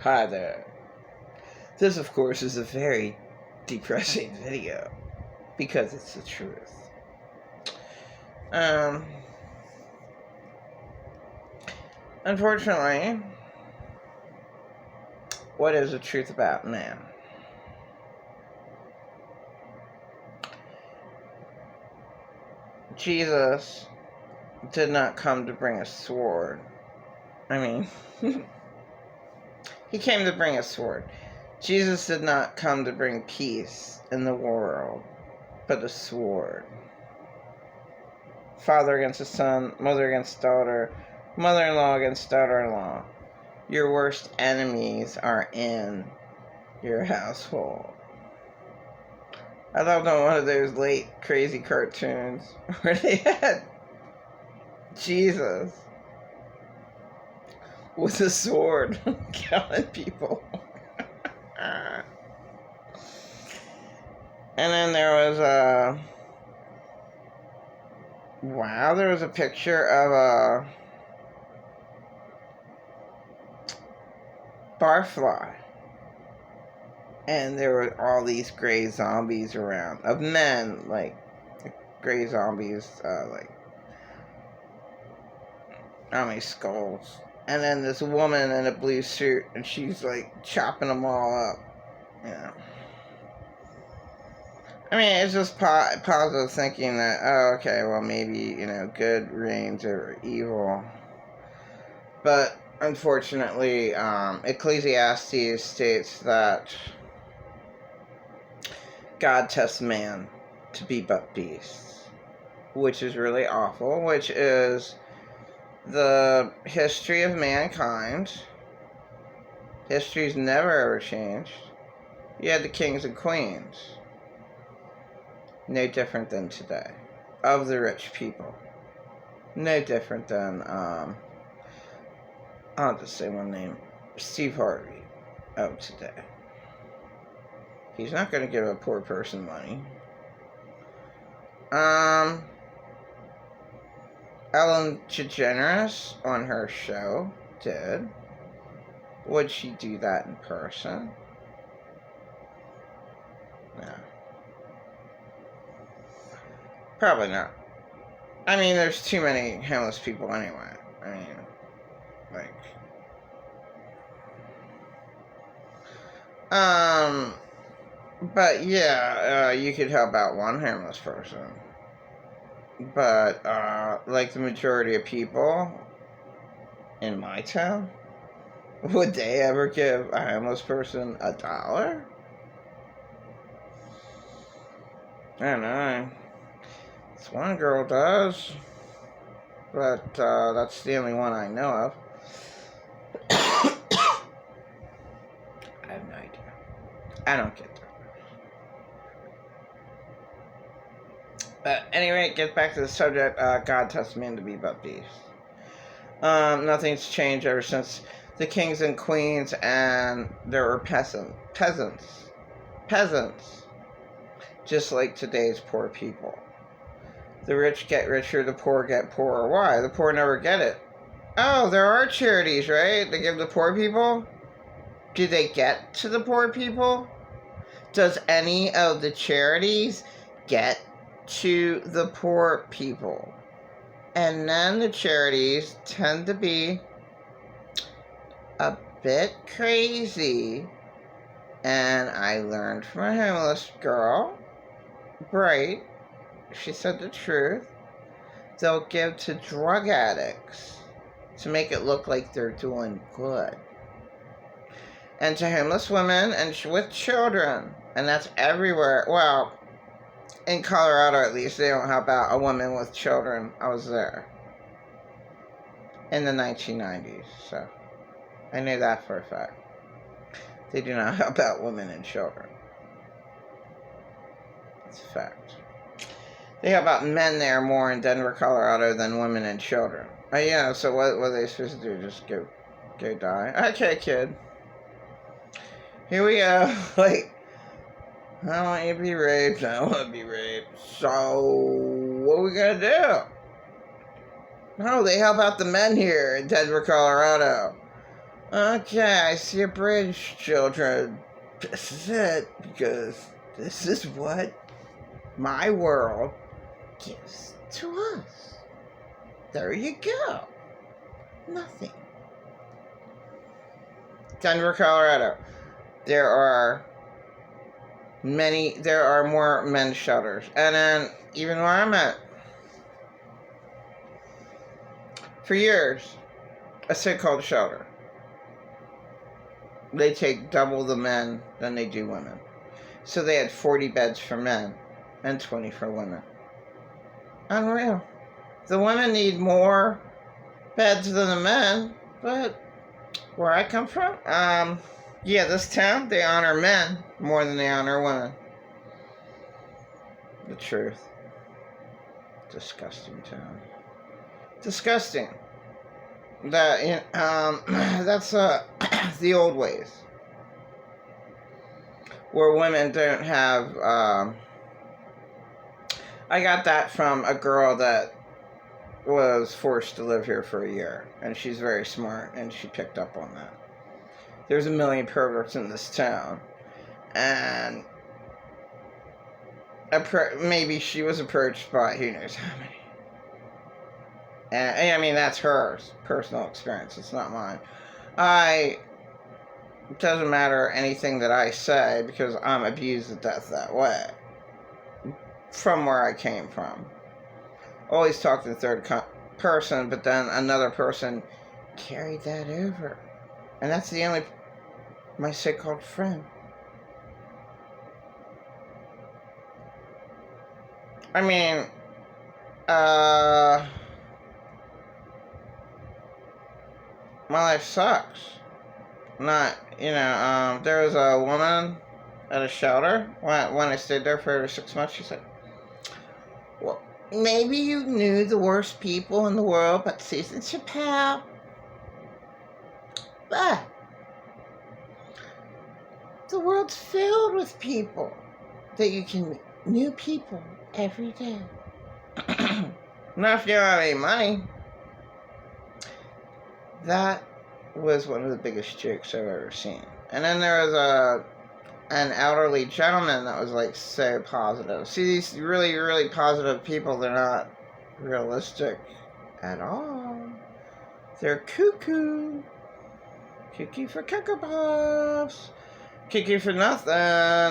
Hi there. This, of course, is a very depressing video because it's the truth. Unfortunately, what is the truth about man? Jesus did not come to bring a sword. I mean, he came to bring a sword. Jesus did not come to bring peace in the world, but a sword. Father against the son, mother against daughter, mother-in-law against daughter-in-law. Your worst enemies are in your household. I loved on one of those late crazy cartoons where they had Jesus with a sword killing people. And then there was there was a picture of a barfly. And there were all these gray zombies around, of men, like gray zombies, like, how many skulls? And then this woman in a blue suit, and she's like chopping them all up. Yeah. I mean, it's just positive thinking that, oh, okay, well, maybe, good reigns over evil. But, unfortunately, Ecclesiastes states that God tests man to be but beasts, which is really awful, which is the history of mankind. History's never ever changed. You had the kings and queens. No different than today. Of the rich people. No different than, I'll just say one name. Steve Harvey of today. He's not going to give a poor person money. Ellen DeGeneres on her show did. Would she do that in person? No. Probably not. I mean, there's too many homeless people anyway. I mean, like... But yeah, you could help out one homeless person. But, like the majority of people in my town, would they ever give a homeless person $1? I don't know. This one girl does. But, that's the only one I know of. I have no idea. I don't get that. But anyway, get back to the subject. God tests men to be but beasts. Nothing's changed ever since the kings and queens, and there were peasants. Just like today's poor people. The rich get richer, the poor get poorer. Why? The poor never get it. Oh, there are charities, right? They give the poor people? Do they get to the poor people? Does any of the charities get to the poor people? And then the charities tend to be a bit crazy. And I learned from a homeless girl, bright, she said the truth. They'll give to drug addicts to make it look like they're doing good. And to homeless women and with children. And that's everywhere. Well, in Colorado, at least, they don't help out a woman with children. I was there in the 1990s, so I knew that for a fact. They do not help out women and children. It's a fact. They help out men there more in Denver, Colorado than women and children. Oh, yeah, so what are they supposed to do? Just go die? Okay, kid. Here we go. Like, I don't want you to be raped. I don't want to be raped. So, what are we going to do? No, they help out the men here in Denver, Colorado. Okay, I see a bridge, children. This is it, because this is what my world gives to us. There you go. Nothing. Denver, Colorado. There are more men's shelters. And then, even where I'm at, for years, a so-called shelter. They take double the men than they do women. So they had 40 beds for men and 20 for women. Unreal. The women need more beds than the men, but where I come from, yeah, this town, they honor men more than they honor women. The truth. Disgusting town. Disgusting. That's the old ways, where women don't have. I got that from a girl that was forced to live here for a year, and she's very smart, and she picked up on that. There's a million perverts in this town, and maybe she was approached by who knows how many. And I mean, that's her personal experience. It's not mine. It doesn't matter anything that I say because I'm abused to death that way. From where I came from. Always talked in third person, but then another person carried that over. And that's my so-called friend. I mean, my life sucks. There was a woman at a shelter when I stayed there for 6 months. She said, well, maybe you knew the worst people in the world, but Susan Chappelle. But the world's filled with people that you can meet. New people every day. Not if you don't have any money. That was one of the biggest jokes I've ever seen. And then there was an elderly gentleman that was like so positive. See, these really, really positive people, they're not realistic at all. They're cuckoo. Cuckoo for Cocoa Puffs. Cuckoo for nothing.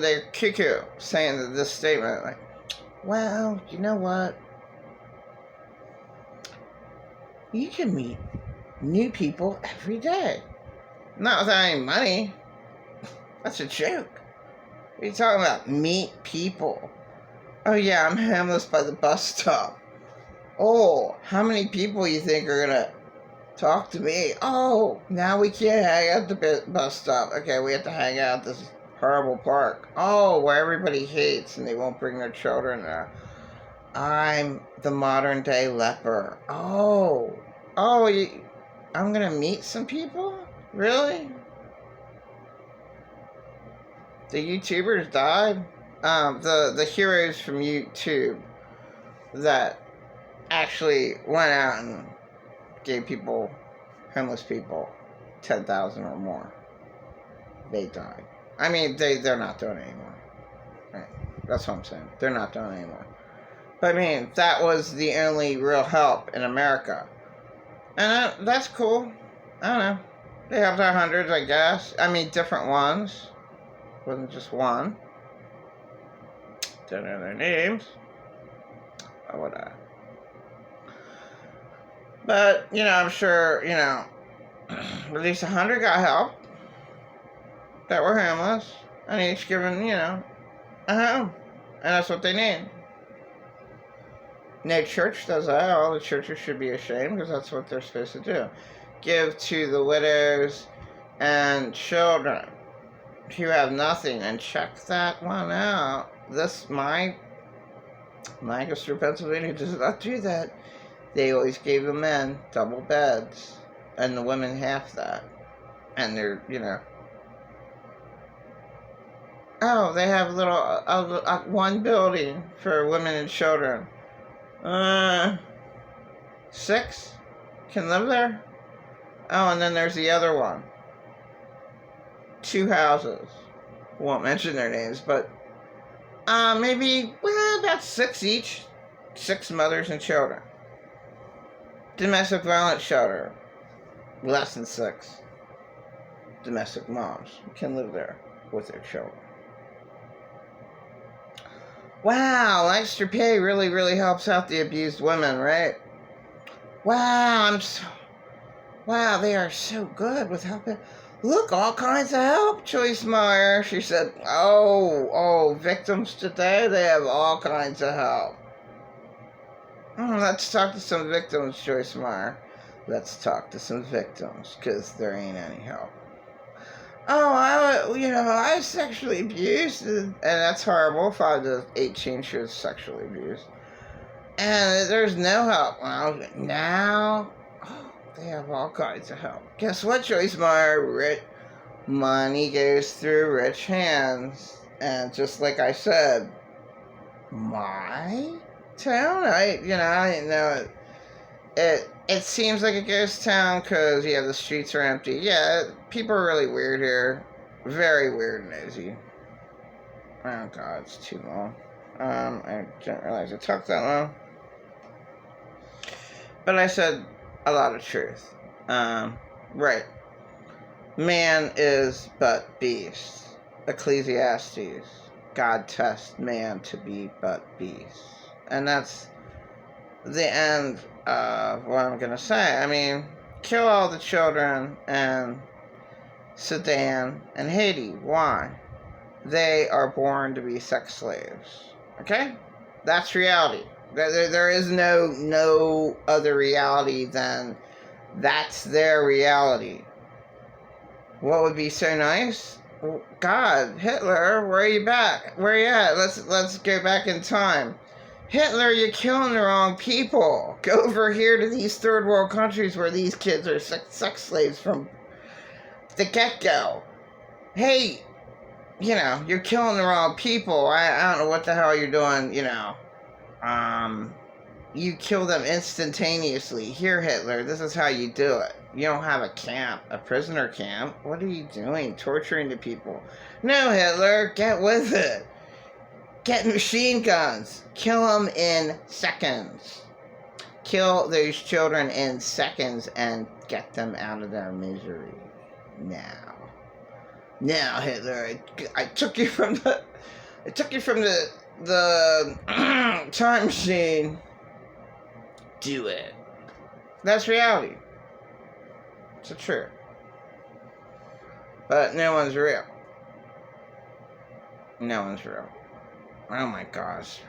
They're cuckoo, saying this statement like, well, you know what? You can meet new people every day. Not without any money. That's a joke. What are you talking about? Meet people. Oh yeah, I'm homeless by the bus stop. Oh, how many people you think are gonna talk to me? Oh, now we can't hang out at the bus stop. Okay, we have to hang out at this horrible park. Oh, where everybody hates and they won't bring their children there. I'm the modern day leper. Oh, I'm gonna meet some people? Really? The YouTubers died? The heroes from YouTube that actually went out and gave homeless people, 10,000 or more. They died. I mean, they're not doing it anymore. Right. That's what I'm saying. They're not doing it anymore. But I mean, that was the only real help in America. And that's cool. I don't know. They have their hundreds, I guess. I mean, different ones. Wasn't just one. Don't know their names. Or would I? But, I'm sure, at least 100 got help that were homeless. And each given, a home. And that's what they need. No church does that. All the churches should be ashamed because that's what they're supposed to do. Give to the widows and children who have nothing. And check that one out. Lancaster, Pennsylvania does not do that. They always gave the men double beds and the women half that. And they're, oh, they have one building for women and children. 6 can live there. Oh, and then there's the other one 2 houses. Won't mention their names, but maybe, well, about 6 each. 6 mothers and children. Domestic violence shelter. Less than 6 domestic moms can live there with their children. Wow, extra pay really, really helps out the abused women, right? Wow, wow, they are so good with helping. Look, all kinds of help, Joyce Meyer. She said, victims today, they have all kinds of help. Let's talk to some victims, Joyce Meyer. Let's talk to some victims, because there ain't any help. I was sexually abused, and that's horrible. 5 to 18 she was sexually abused. And there's no help. Well, now, they have all kinds of help. Guess what, Joyce Meyer? Money goes through rich hands. And just like I said, my town? I didn't know it. It seems like a ghost town because, the streets are empty. Yeah, people are really weird here. Very weird and nosy. Oh, God, it's too long. I didn't realize it took that long. But I said a lot of truth. Right. Man is but beast. Ecclesiastes. God tests man to be but beast. And that's the end of what I'm going to say. I mean, kill all the children in Sudan and Haiti. Why? They are born to be sex slaves. Okay? That's reality. There is no other reality than that's their reality. What would be so nice? God, Hitler, where are you back? Where are you at? Let's go back in time. Hitler, you're killing the wrong people. Go over here to these third world countries where these kids are sex slaves from the get-go. Hey, you're killing the wrong people. I don't know what the hell you're doing, you kill them instantaneously. Here, Hitler, this is how you do it. You don't have a prisoner camp. What are you doing? Torturing the people. No, Hitler, get with it. Get machine guns. Kill them in seconds. Kill those children in seconds and get them out of their misery. Now, Hitler, I took you from the time machine. Do it. That's reality. It's the truth. But no one's real. No one's real. Oh my gosh.